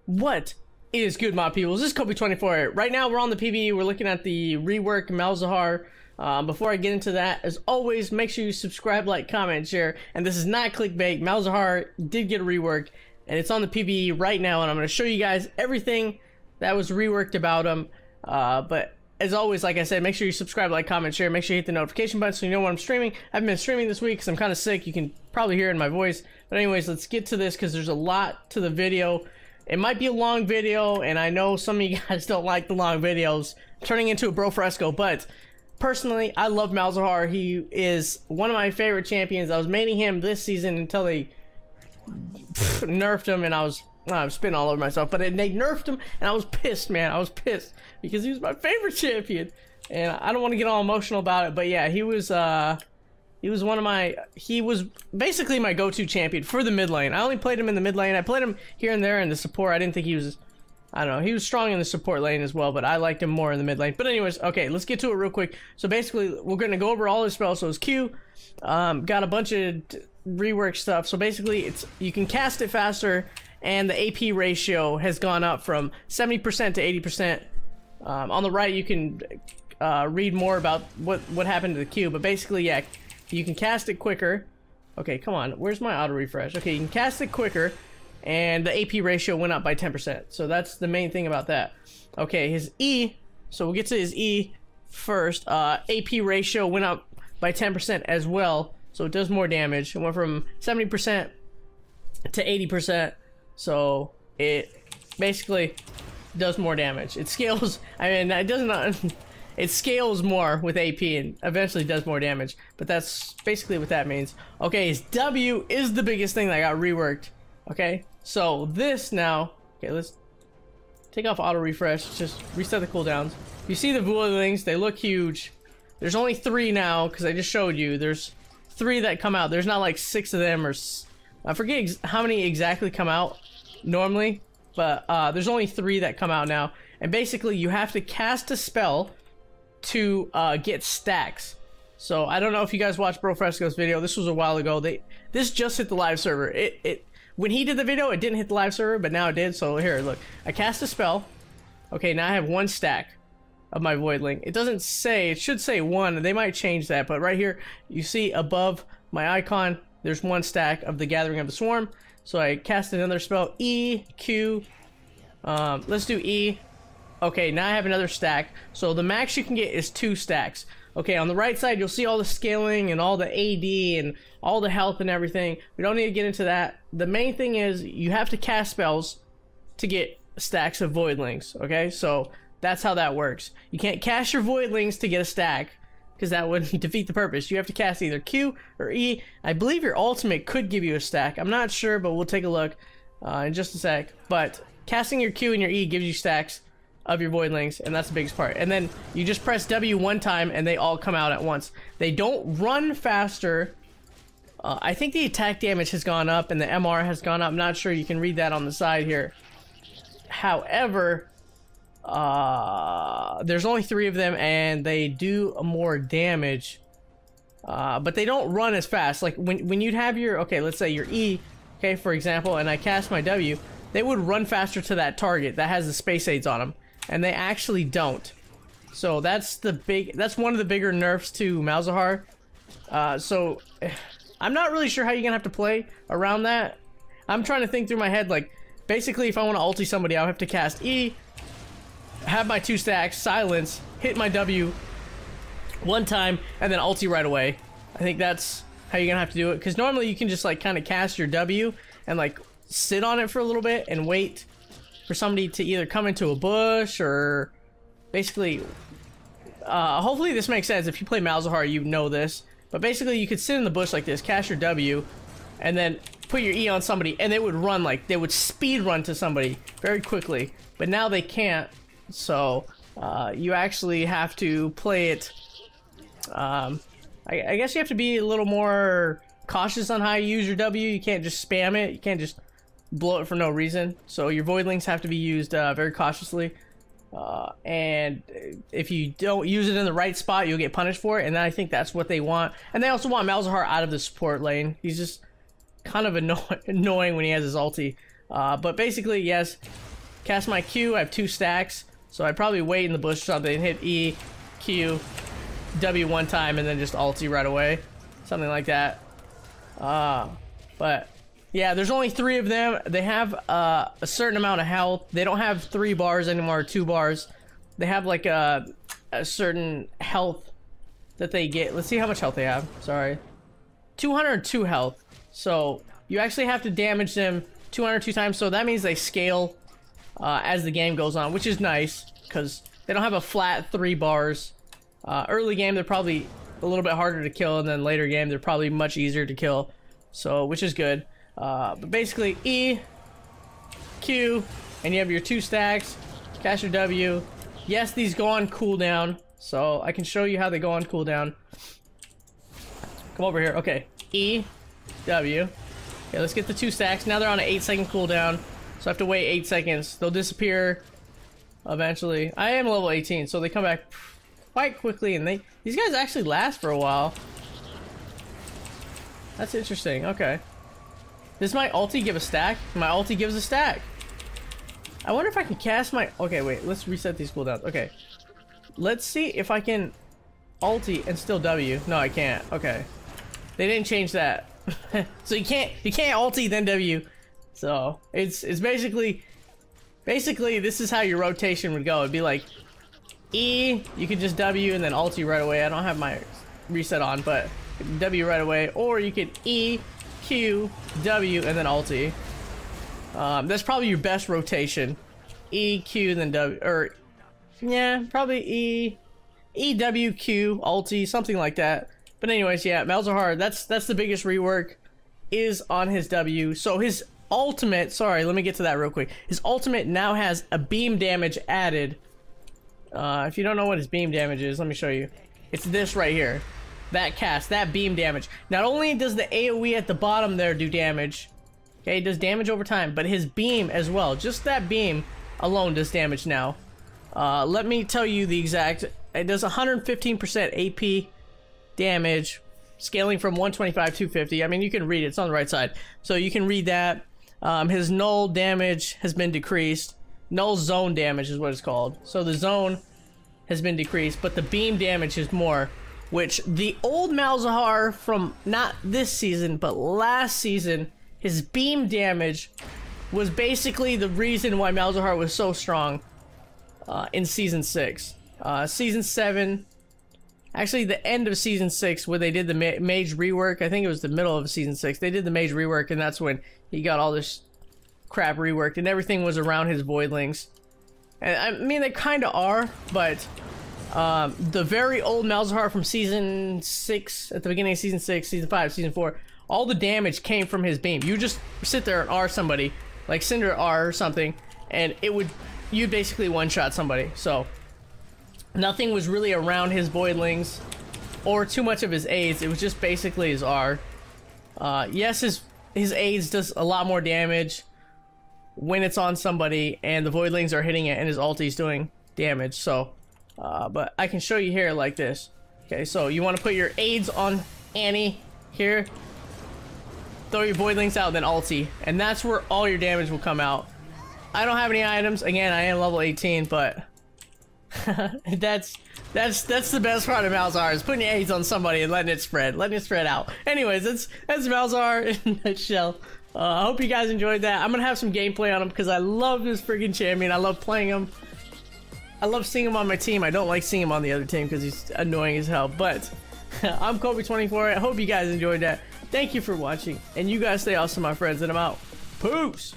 What is good, my people? This is Kobe24. Right now, we're on the PBE. We're looking at the rework Malzahar. Before I get into that, as always, make sure you subscribe, like, comment, share. And this is not clickbait. Malzahar did get a rework, and it's on the PBE right now. And I'm going to show you guys everything that was reworked about him. But as always, like I said, make sure you subscribe, like, comment, share. Make sure you hit the notification button so you know when I'm streaming. I haven't been streaming this week because I'm kind of sick. You can probably hear it in my voice. But anyways, let's get to this because there's a lot to the video. It might be a long video, and I know some of you guys don't like the long videos, turning into a bro fresco, but personally, I love Malzahar. He is one of my favorite champions. I was maining him this season until they nerfed him, and I'm spitting all over myself, but they nerfed him, and I was pissed, man. I was pissed because he was my favorite champion, and I don't want to get all emotional about it, but yeah, he was basically my go-to champion for the mid lane. I only played him in the mid lane. I played him here and there in the support. I didn't think he was, I don't know, he was strong in the support lane as well, but I liked him more in the mid lane. But anyways, okay, let's get to it real quick. So basically, we're going to go over all his spells. So his Q, got a bunch of rework stuff. So basically, you can cast it faster, and the AP ratio has gone up from 70% to 80%. On the right, you can read more about what happened to the Q, but basically, yeah, you can cast it quicker. Okay, come on. Where's my auto refresh? Okay, you can cast it quicker, and the AP ratio went up by 10%. So that's the main thing about that. Okay, his E. So we'll get to his E first. AP ratio went up by 10% as well. So it does more damage. It went from 70% to 80%. So it basically does more damage. It scales. I mean, it doesn't. It scales more with AP and eventually does more damage. But that's basically what that means. Okay, his W is the biggest thing that got reworked. Okay, so this now. Okay, let's take off auto refresh. Just reset the cooldowns. You see the Voidlings, they look huge. There's only 3 now because I just showed you. There's 3 that come out. There's not like 6 of them, or I forget how many exactly come out normally. But there's only 3 that come out now. And basically, you have to cast a spell to get stacks. So I don't know if you guys watched Bro Fresco's video. This was a while ago. This just hit the live server. When he did the video, it didn't hit the live server, but now it did. So here, look, I cast a spell. Okay, now I have 1 stack of my Voidling. It doesn't say, it should say 1. They might change that, but right here you see above my icon there's 1 stack of the Gathering of the Swarm. So I cast another spell, E, Q. Let's do E. Okay, now I have another stack. So the max you can get is 2 stacks. Okay, on the right side, you'll see all the scaling and all the AD and all the health and everything. We don't need to get into that. The main thing is you have to cast spells to get stacks of Voidlings. Okay, so that's how that works. You can't cast your Voidlings to get a stack because that would defeat the purpose. You have to cast either Q or E. I believe your ultimate could give you a stack. I'm not sure, but we'll take a look in just a sec. But casting your Q and your E gives you stacks of your Voidlings, and that's the biggest part. And then you just press W 1 time and they all come out at once. They don't run faster. I think the attack damage has gone up and the MR has gone up. I'm not sure. You can read that on the side here. However, there's only 3 of them and they do more damage, but they don't run as fast. Like when you'd have your, okay, let's say your E, okay, for example, and I cast my W, they would run faster to that target that has the space aids on them. And they actually don't. So that's one of the bigger nerfs to Malzahar. So I'm not really sure how you're gonna have to play around that. I'm trying to think through my head, like basically if I want to ulti somebody, I'll have to cast E, have my 2 stacks, silence, hit my W 1 time, and then ulti right away. I think that's how you're gonna have to do it. Because normally you can just like kind of cast your W and like sit on it for a little bit and wait for somebody to either come into a bush or basically hopefully this makes sense. If you play Malzahar, you know this, but basically you could sit in the bush like this, cast your W, and then put your E on somebody, and they would run, like they would speed run to somebody very quickly. But now they can't, so you actually have to play it. I guess you have to be a little more cautious on how you use your W. You can't just spam it. You can't just blow it for no reason. So your Voidlings have to be used very cautiously. And if you don't use it in the right spot, you'll get punished for it. And I think that's what they want. And they also want Malzahar out of the support lane. He's just kind of annoying when he has his ulti. But basically, yes, cast my Q. I have 2 stacks, so I'd probably wait in the bush or something, hit E, Q, W one time, and then just ulti right away. Something like that. But yeah, there's only 3 of them. They have a certain amount of health. They don't have 3 bars anymore, 2 bars. They have like a certain health that they get. Let's see how much health they have. Sorry. 202 health. So you actually have to damage them 202 times. So that means they scale as the game goes on, which is nice because they don't have a flat 3 bars. Early game, they're probably a little bit harder to kill, and then later game, they're probably much easier to kill. So, which is good. But basically, E, Q, and you have your 2 stacks, cast your W. Yes, these go on cooldown, so I can show you how they go on cooldown. Come over here. Okay, E, W. Okay, let's get the 2 stacks. Now they're on an 8-second cooldown, so I have to wait 8 seconds. They'll disappear eventually. I am level 18, so they come back quite quickly, and these guys actually last for a while. That's interesting. Okay. Does my ulti give a stack? My ulti gives a stack. I wonder if I can cast my... Okay, wait. Let's reset these cooldowns. Okay. Let's see if I can ulti and still W. No, I can't. Okay. They didn't change that. So you can't ulti then W. So it's basically this is how your rotation would go. It'd be like E, you could just W and then ulti right away. I don't have my reset on, but W right away, or you could E, Q, W, and then ulti. That's probably your best rotation. E, Q, then W, or yeah, probably E, W, Q, ulti, something like that. But anyways, yeah, Malzahar, that's the biggest rework is on his W. So his ultimate, sorry, let me get to that real quick. His ultimate now has a beam damage added. If you don't know what his beam damage is, let me show you. It's this right here. That cast, that beam damage. Not only does the AoE at the bottom there do damage, okay, it does damage over time, but his beam as well. Just that beam alone does damage now. Let me tell you the exact. It does 115% AP damage, scaling from 125 to 250. I mean, you can read it. It's on the right side. So you can read that. His null damage has been decreased. Null zone damage is what it's called. So the zone has been decreased, but the beam damage is more. Which the old Malzahar from not this season, but last season, his beam damage was basically the reason why Malzahar was so strong in Season 6. Season 7, actually the end of Season 6 where they did the mage rework, I think it was the middle of Season 6, they did the mage rework, and that's when he got all this crap reworked, and everything was around his voidlings. And I mean, they kind of are, but the very old Malzahar from Season 6, at the beginning of Season 6, Season 5, Season 4, all the damage came from his beam. You just sit there and R somebody, like Cinder R or something, and you'd basically one-shot somebody. So nothing was really around his voidlings or too much of his aids. It was just basically his R. Yes, his aids does a lot more damage when it's on somebody and the voidlings are hitting it and his ulti's doing damage. So but I can show you here like this. Okay, so you want to put your aids on Annie here, throw your voidlings out, then ulti, and that's where all your damage will come out. I don't have any items. Again, I am level 18, but that's the best part of Malzahar, is putting your aids on somebody and letting it spread out. Anyways, that's Malzahar in a nutshell. I hope you guys enjoyed that. I'm gonna have some gameplay on him because I love this freaking champion. I love playing him. I love seeing him on my team. I don't like seeing him on the other team because he's annoying as hell. But I'm Kobe24. I hope you guys enjoyed that. Thank you for watching, and you guys stay awesome, my friends, and I'm out. Peace.